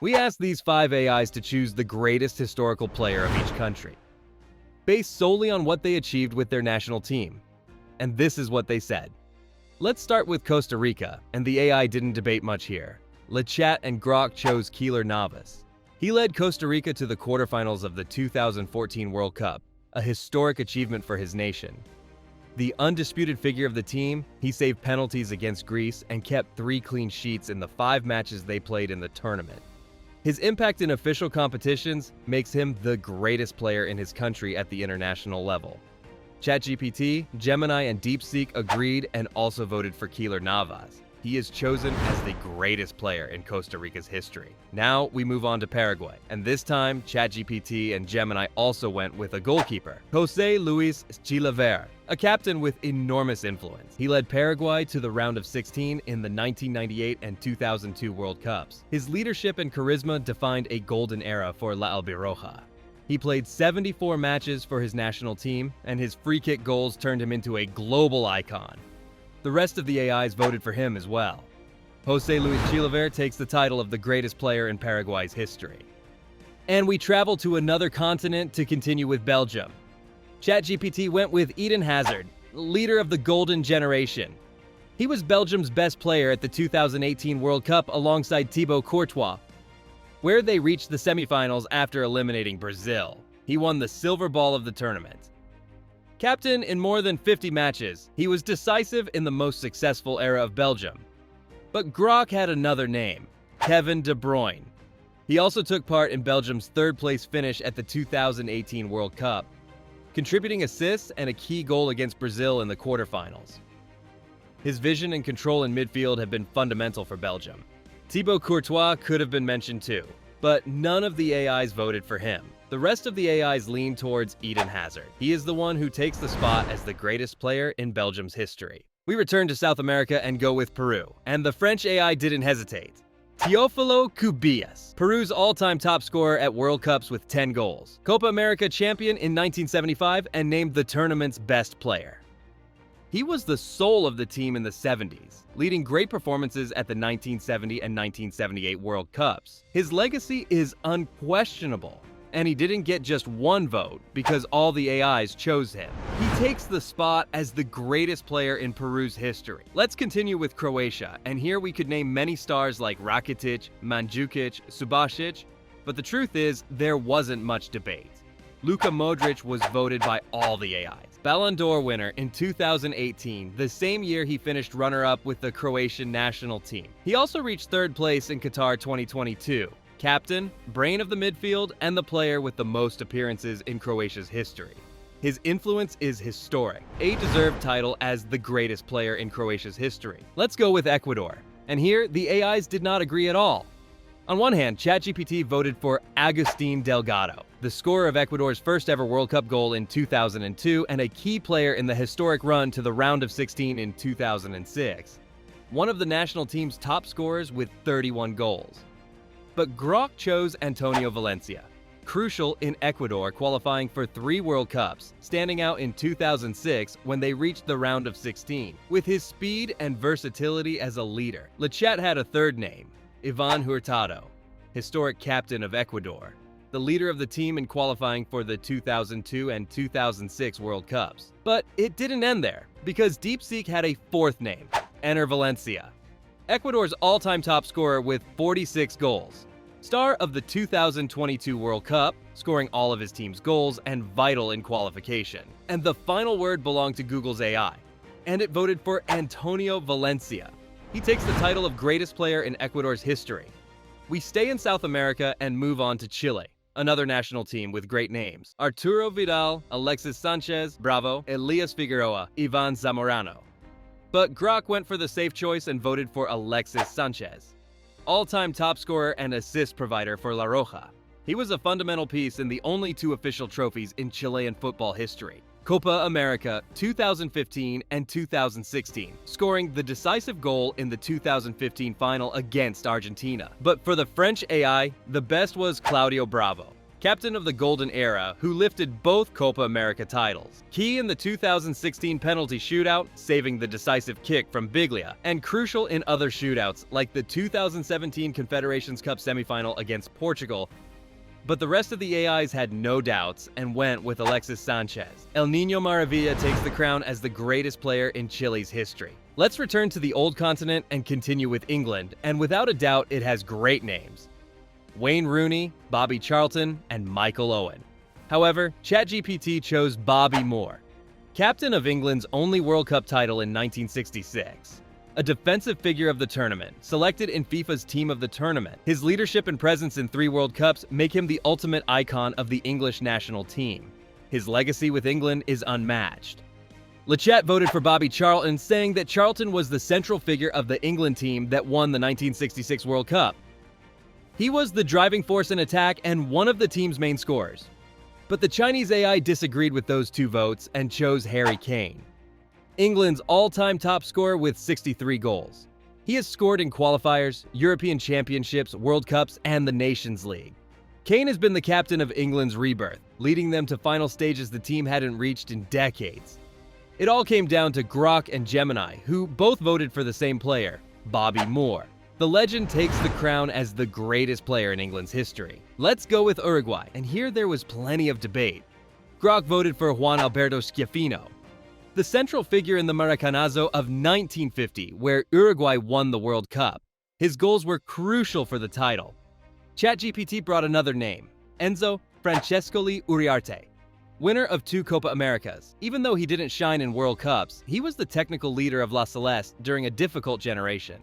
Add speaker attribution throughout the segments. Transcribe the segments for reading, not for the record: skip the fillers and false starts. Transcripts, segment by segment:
Speaker 1: We asked these 5 AIs to choose the greatest historical player of each country, based solely on what they achieved with their national team. And this is what they said. Let's start with Costa Rica, and the AI didn't debate much here. Lechat and Grok chose Keylor Navas. He led Costa Rica to the quarterfinals of the 2014 World Cup, a historic achievement for his nation. The undisputed figure of the team, he saved penalties against Greece and kept 3 clean sheets in the 5 matches they played in the tournament. His impact in official competitions makes him the greatest player in his country at the international level. ChatGPT, Gemini, and DeepSeek agreed and also voted for Keylor Navas. He is chosen as the greatest player in Costa Rica's history. Now we move on to Paraguay, and this time ChatGPT and Gemini also went with a goalkeeper, José Luis Chilavert, a captain with enormous influence. He led Paraguay to the round of 16 in the 1998 and 2002 World Cups. His leadership and charisma defined a golden era for La Albirroja. He played 74 matches for his national team, and his free kick goals turned him into a global icon. The rest of the AIs voted for him as well. José Luis Chilavert takes the title of the greatest player in Paraguay's history. And we travel to another continent to continue with Belgium. ChatGPT went with Eden Hazard, leader of the Golden Generation. He was Belgium's best player at the 2018 World Cup alongside Thibaut Courtois, where they reached the semifinals after eliminating Brazil. He won the silver ball of the tournament. Captain in more than 50 matches, he was decisive in the most successful era of Belgium. But Grok had another name, Kevin De Bruyne. He also took part in Belgium's 3rd-place finish at the 2018 World Cup, contributing assists and a key goal against Brazil in the quarterfinals. His vision and control in midfield have been fundamental for Belgium. Thibaut Courtois could have been mentioned too, but none of the AIs voted for him. The rest of the AIs lean towards Eden Hazard. He is the one who takes the spot as the greatest player in Belgium's history. We return to South America and go with Peru, and the French AI didn't hesitate. Teófilo Cubillas, Peru's all-time top scorer at World Cups with 10 goals. Copa America champion in 1975 and named the tournament's best player. He was the soul of the team in the 70s, leading great performances at the 1970 and 1978 World Cups. His legacy is unquestionable, and he didn't get just one vote because all the AIs chose him. He takes the spot as the greatest player in Peru's history. Let's continue with Croatia, and here we could name many stars like Rakitic, Mandzukic, Subasic, but the truth is, there wasn't much debate. Luka Modric was voted by all the AIs. Ballon d'Or winner in 2018, the same year he finished runner-up with the Croatian national team. He also reached 3rd place in Qatar 2022. Captain, brain of the midfield, and the player with the most appearances in Croatia's history. His influence is historic, a deserved title as the greatest player in Croatia's history. Let's go with Ecuador, and here the AIs did not agree at all. On one hand, ChatGPT voted for Agustín Delgado, the scorer of Ecuador's first ever World Cup goal in 2002 and a key player in the historic run to the round of 16 in 2006. One of the national team's top scorers with 31 goals. But Grok chose Antonio Valencia, crucial in Ecuador qualifying for 3 World Cups, standing out in 2006 when they reached the round of 16. With his speed and versatility as a leader, Lechat had a 3rd name, Ivan Hurtado, historic captain of Ecuador, the leader of the team in qualifying for the 2002 and 2006 World Cups. But it didn't end there, because DeepSeek had a 4th name, Ener Valencia, Ecuador's all-time top scorer with 46 goals. Star of the 2022 World Cup, scoring all of his team's goals and vital in qualification. And the final word belonged to Google's AI, and it voted for Antonio Valencia. He takes the title of greatest player in Ecuador's history. We stay in South America and move on to Chile, another national team with great names. Arturo Vidal, Alexis Sánchez, Bravo, Elias Figueroa, Ivan Zamorano. But Grok went for the safe choice and voted for Alexis Sánchez, all-time top scorer and assist provider for La Roja. He was a fundamental piece in the only 2 official trophies in Chilean football history, Copa America 2015 and 2016, scoring the decisive goal in the 2015 final against Argentina. But for the French AI, the best was Claudio Bravo. captain of the Golden Era, who lifted both Copa America titles. Key in the 2016 penalty shootout, saving the decisive kick from Biglia, and crucial in other shootouts like the 2017 Confederations Cup semifinal against Portugal. But the rest of the AIs had no doubts and went with Alexis Sánchez. El Niño Maravilla takes the crown as the greatest player in Chile's history. Let's return to the old continent and continue with England, and without a doubt it has great names: Wayne Rooney, Bobby Charlton, and Michael Owen. However, ChatGPT chose Bobby Moore, captain of England's only World Cup title in 1966. A defensive figure of the tournament, selected in FIFA's Team of the Tournament. His leadership and presence in 3 World Cups make him the ultimate icon of the English national team. His legacy with England is unmatched. LeChat voted for Bobby Charlton, saying that Charlton was the central figure of the England team that won the 1966 World Cup. He was the driving force in attack and one of the team's main scorers. But the Chinese AI disagreed with those 2 votes and chose Harry Kane, England's all-time top scorer with 63 goals. He has scored in qualifiers, European Championships, World Cups, and the Nations League. Kane has been the captain of England's rebirth, leading them to final stages the team hadn't reached in decades. It all came down to Grok and Gemini, who both voted for the same player, Bobby Moore. The legend takes the crown as the greatest player in England's history. Let's go with Uruguay, and here there was plenty of debate. Grok voted for Juan Alberto Schiaffino, the central figure in the Maracanazo of 1950, where Uruguay won the World Cup. His goals were crucial for the title. ChatGPT brought another name, Enzo Francescoli Uriarte, winner of 2 Copa Americas. Even though he didn't shine in World Cups, he was the technical leader of La Celeste during a difficult generation.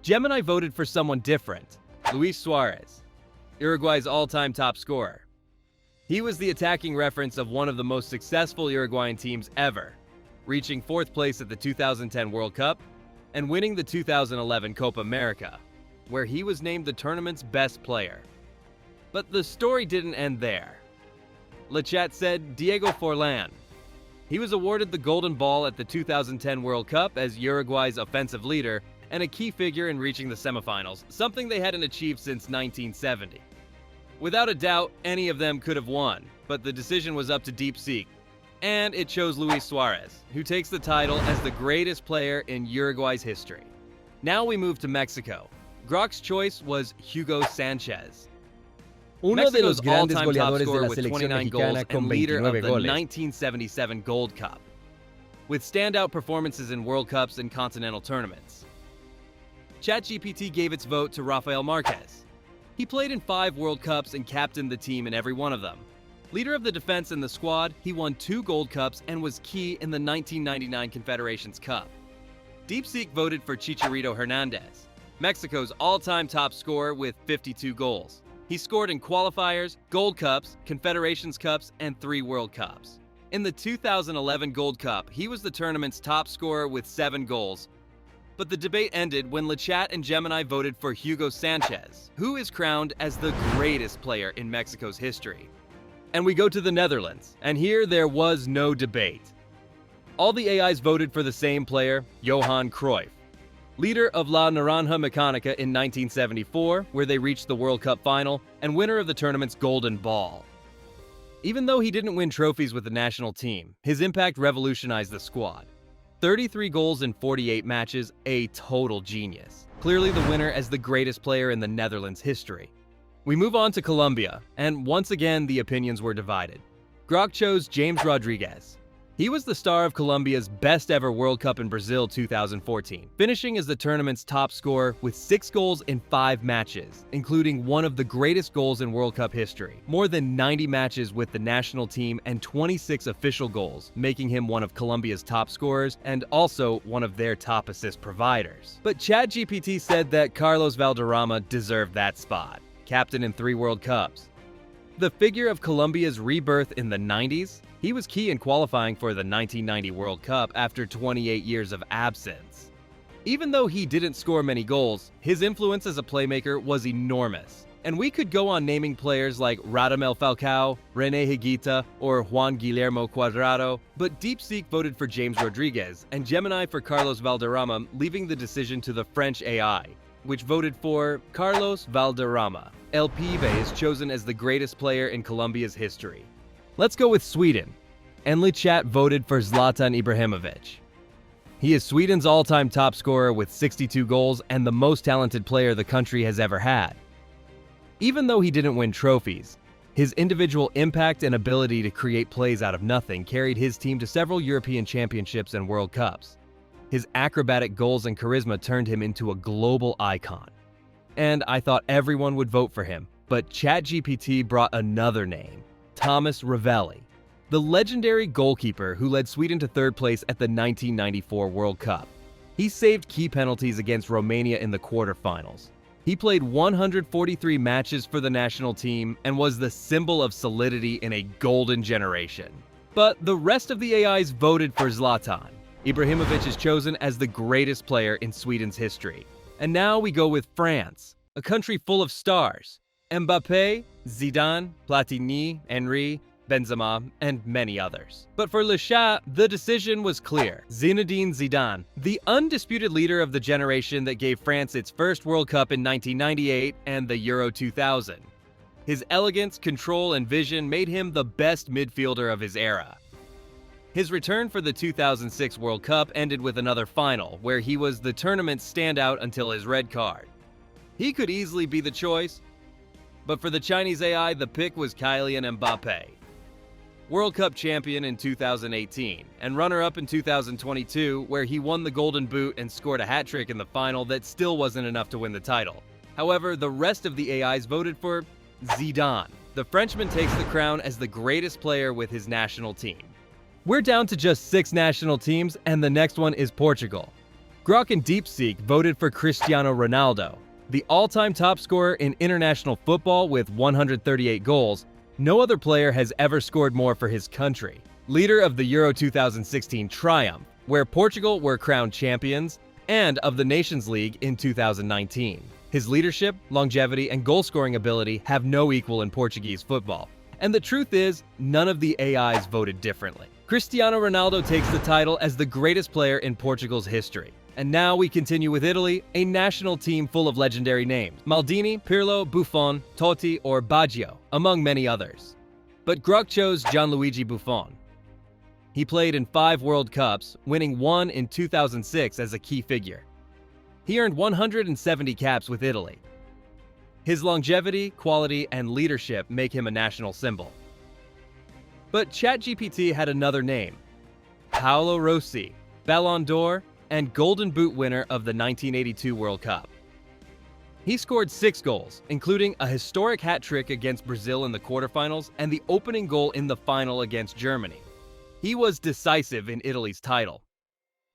Speaker 1: Gemini voted for someone different, Luis Suarez, Uruguay's all-time top scorer. He was the attacking reference of one of the most successful Uruguayan teams ever, reaching 4th place at the 2010 World Cup and winning the 2011 Copa America, where he was named the tournament's best player. But the story didn't end there. LeChat said Diego Forlan. He was awarded the Golden Ball at the 2010 World Cup as Uruguay's offensive leader and a key figure in reaching the semifinals, something they hadn't achieved since 1970. Without a doubt, any of them could have won, but the decision was up to DeepSeek, and it chose Luis Suarez, who takes the title as the greatest player in Uruguay's history. Now we move to Mexico. Grok's choice was Hugo Sánchez,
Speaker 2: Uno de los
Speaker 1: Mexico's
Speaker 2: grandes
Speaker 1: all-time top
Speaker 2: goleadores de
Speaker 1: scorer
Speaker 2: la
Speaker 1: with
Speaker 2: selección
Speaker 1: 29 goals
Speaker 2: mexicana
Speaker 1: and
Speaker 2: con
Speaker 1: leader of
Speaker 2: 29
Speaker 1: the
Speaker 2: goles.
Speaker 1: 1977 Gold Cup, with standout performances in World Cups and continental tournaments. ChatGPT gave its vote to Rafael Marquez. He played in 5 World Cups and captained the team in every one of them. Leader of the defense in the squad, he won 2 Gold Cups and was key in the 1999 Confederations Cup. DeepSeek voted for Chicharito Hernandez, Mexico's all-time top scorer with 52 goals. He scored in qualifiers, Gold Cups, Confederations Cups, and 3 World Cups. In the 2011 Gold Cup, he was the tournament's top scorer with 7 goals. But the debate ended when LeChat and Gemini voted for Hugo Sánchez, who is crowned as the greatest player in Mexico's history. And we go to the Netherlands, and here there was no debate. All the AIs voted for the same player, Johan Cruyff, leader of La Naranja Mecánica in 1974, where they reached the World Cup final, and winner of the tournament's Golden Ball. Even though he didn't win trophies with the national team, his impact revolutionized the squad. 33 goals in 48 matches, a total genius. Clearly the winner as the greatest player in the Netherlands' history. We move on to Colombia, and once again the opinions were divided. Grok chose James Rodríguez. He was the star of Colombia's best ever World Cup in Brazil 2014, finishing as the tournament's top scorer with 6 goals in 5 matches, including one of the greatest goals in World Cup history, more than 90 matches with the national team and 26 official goals, making him one of Colombia's top scorers and also one of their top assist providers. But ChatGPT said that Carlos Valderrama deserved that spot, captain in 3 World Cups. The figure of Colombia's rebirth in the 90s, he was key in qualifying for the 1990 World Cup after 28 years of absence. Even though he didn't score many goals, his influence as a playmaker was enormous. And we could go on naming players like Radamel Falcao, René Higuita, or Juan Guillermo Cuadrado, but DeepSeek voted for James Rodríguez and Gemini for Carlos Valderrama, leaving the decision to the French AI. which voted for Carlos Valderrama. El Pibe is chosen as the greatest player in Colombia's history. Let's go with Sweden. And Lichat voted for Zlatan Ibrahimovic. He is Sweden's all-time top scorer with 62 goals and the most talented player the country has ever had. Even though he didn't win trophies, his individual impact and ability to create plays out of nothing carried his team to several European championships and World Cups. His acrobatic goals and charisma turned him into a global icon. And I thought everyone would vote for him, but ChatGPT brought another name, Thomas Ravelli, the legendary goalkeeper who led Sweden to third place at the 1994 World Cup. He saved key penalties against Romania in the quarterfinals. He played 143 matches for the national team and was the symbol of solidity in a golden generation. But the rest of the AIs voted for Zlatan. Ibrahimovic is chosen as the greatest player in Sweden's history. And now we go with France, a country full of stars. Mbappé, Zidane, Platini, Henry, Benzema, and many others. But for Lichat, the decision was clear. Zinedine Zidane, the undisputed leader of the generation that gave France its first World Cup in 1998 and the Euro 2000. His elegance, control, and vision made him the best midfielder of his era. His return for the 2006 World Cup ended with another final, where he was the tournament's standout until his red card. He could easily be the choice, but for the Chinese AI, the pick was Kylian Mbappé. World Cup champion in 2018, and runner-up in 2022, where he won the Golden Boot and scored a hat-trick in the final that still wasn't enough to win the title. However, the rest of the AIs voted for Zidane. The Frenchman takes the crown as the greatest player with his national team. We're down to just 6 national teams, and the next one is Portugal. Grok and DeepSeek voted for Cristiano Ronaldo, the all-time top scorer in international football with 138 goals. No other player has ever scored more for his country. Leader of the Euro 2016 triumph, where Portugal were crowned champions, and of the Nations League in 2019. His leadership, longevity, and goal-scoring ability have no equal in Portuguese football. And the truth is, none of the AIs voted differently. Cristiano Ronaldo takes the title as the greatest player in Portugal's history. And now we continue with Italy, a national team full of legendary names. Maldini, Pirlo, Buffon, Totti, or Baggio, among many others. But Grok chose Gianluigi Buffon. He played in 5 World Cups, winning 1 in 2006 as a key figure. He earned 170 caps with Italy. His longevity, quality, and leadership make him a national symbol. But ChatGPT had another name, Paolo Rossi, Ballon d'Or, and Golden Boot winner of the 1982 World Cup. He scored 6 goals, including a historic hat-trick against Brazil in the quarterfinals and the opening goal in the final against Germany. He was decisive in Italy's title.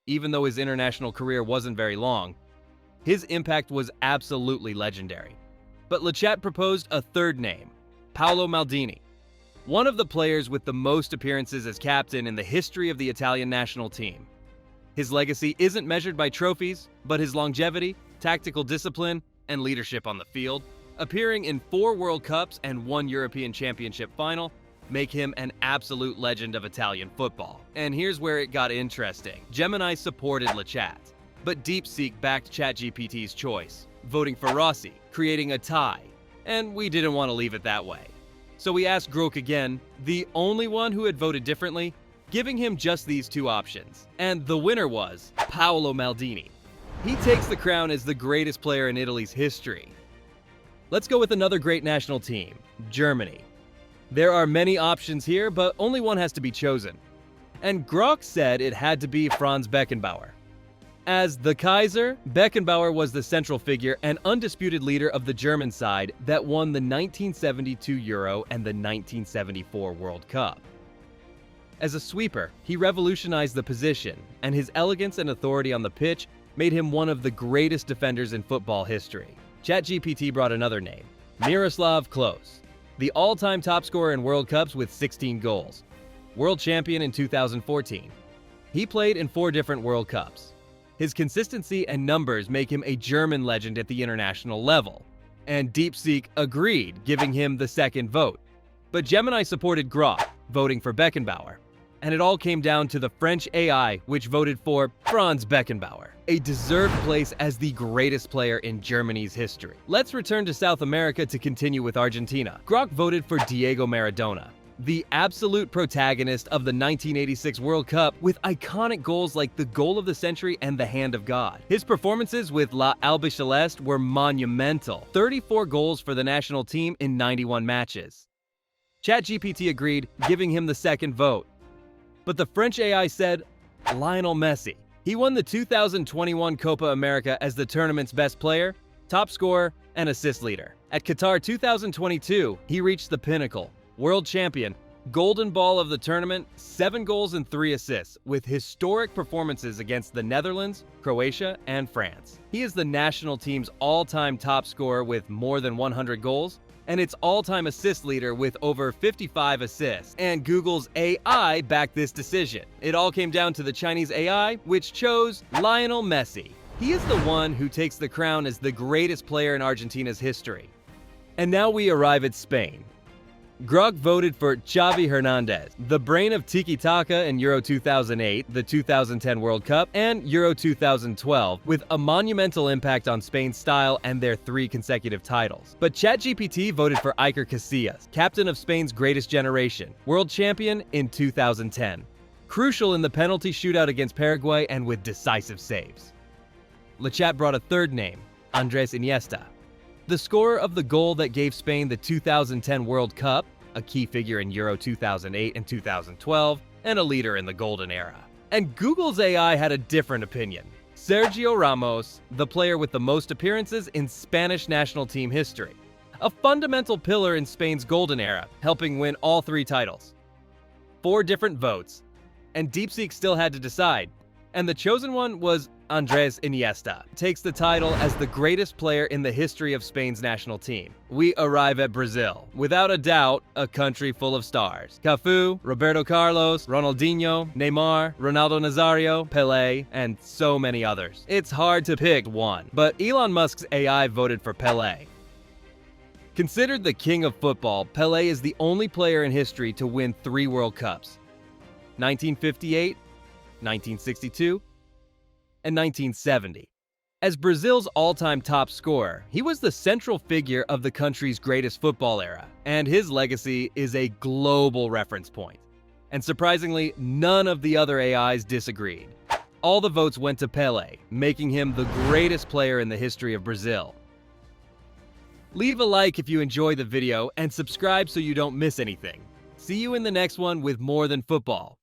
Speaker 1: Even though his international career wasn't very long, his impact was absolutely legendary. But Lichat proposed a third name, Paolo Maldini, one of the players with the most appearances as captain in the history of the Italian national team. His legacy isn't measured by trophies, but his longevity, tactical discipline, and leadership on the field, appearing in 4 World Cups and 1 European Championship final, make him an absolute legend of Italian football. And here's where it got interesting. Gemini supported Lichat, but DeepSeek backed ChatGPT's choice, voting for Rossi, creating a tie. And we didn't want to leave it that way. So we asked Grok again, the only one who had voted differently, giving him just these 2 options. And the winner was Paolo Maldini. He takes the crown as the greatest player in Italy's history. Let's go with another great national team, Germany. There are many options here, but only one has to be chosen. And Grok said it had to be Franz Beckenbauer. As the Kaiser, Beckenbauer was the central figure and undisputed leader of the German side that won the 1972 Euro and the 1974 World Cup. As a sweeper, he revolutionized the position, and his elegance and authority on the pitch made him one of the greatest defenders in football history. ChatGPT brought another name, Miroslav Klose, the all-time top scorer in World Cups with 16 goals. World champion in 2014. He played in 4 different World Cups. His consistency and numbers make him a German legend at the international level. And DeepSeek agreed, giving him the second vote. But Gemini supported Grok, voting for Beckenbauer. And it all came down to the French AI, which voted for Franz Beckenbauer, a deserved place as the greatest player in Germany's history. Let's return to South America to continue with Argentina. Grok voted for Diego Maradona, the absolute protagonist of the 1986 World Cup, with iconic goals like the goal of the century and the hand of God. His performances with La Albiceleste were monumental. 34 goals for the national team in 91 matches. ChatGPT agreed, giving him the second vote. But the French AI said Lionel Messi. He won the 2021 Copa America as the tournament's best player, top scorer, and assist leader. At Qatar 2022, he reached the pinnacle. World champion, golden ball of the tournament, 7 goals and 3 assists, with historic performances against the Netherlands, Croatia, and France. He is the national team's all-time top scorer with more than 100 goals, and its all-time assist leader with over 55 assists. And Google's AI backed this decision. It all came down to the Chinese AI, which chose Lionel Messi. He is the one who takes the crown as the greatest player in Argentina's history. And now we arrive at Spain. Grok voted for Xavi Hernandez, the brain of tiki-taka in Euro 2008, the 2010 World Cup, and Euro 2012, with a monumental impact on Spain's style and their 3 consecutive titles. But ChatGPT voted for Iker Casillas, captain of Spain's greatest generation, world champion in 2010. Crucial in the penalty shootout against Paraguay and with decisive saves. LeChat brought a third name, Andrés Iniesta, the scorer of the goal that gave Spain the 2010 World Cup, a key figure in Euro 2008 and 2012, and a leader in the Golden Era. And Google's AI had a different opinion. Sergio Ramos, the player with the most appearances in Spanish national team history, a fundamental pillar in Spain's Golden Era, helping win all 3 titles. 4 different votes, and DeepSeek still had to decide, and the chosen one was Andrés Iniesta, takes the title as the greatest player in the history of Spain's national team. We arrive at Brazil. Without a doubt, a country full of stars. Cafu, Roberto Carlos, Ronaldinho, Neymar, Ronaldo Nazario, Pelé, and so many others. It's hard to pick one, but Elon Musk's AI voted for Pelé. Considered the king of football, Pelé is the only player in history to win 3 World Cups. 1958, 1962, and 1970. As Brazil's all-time top scorer, he was the central figure of the country's greatest football era, and his legacy is a global reference point. And surprisingly, none of the other AIs disagreed. All the votes went to Pelé, making him the greatest player in the history of Brazil. Leave a like if you enjoy the video and subscribe so you don't miss anything. See you in the next one with More Than Football.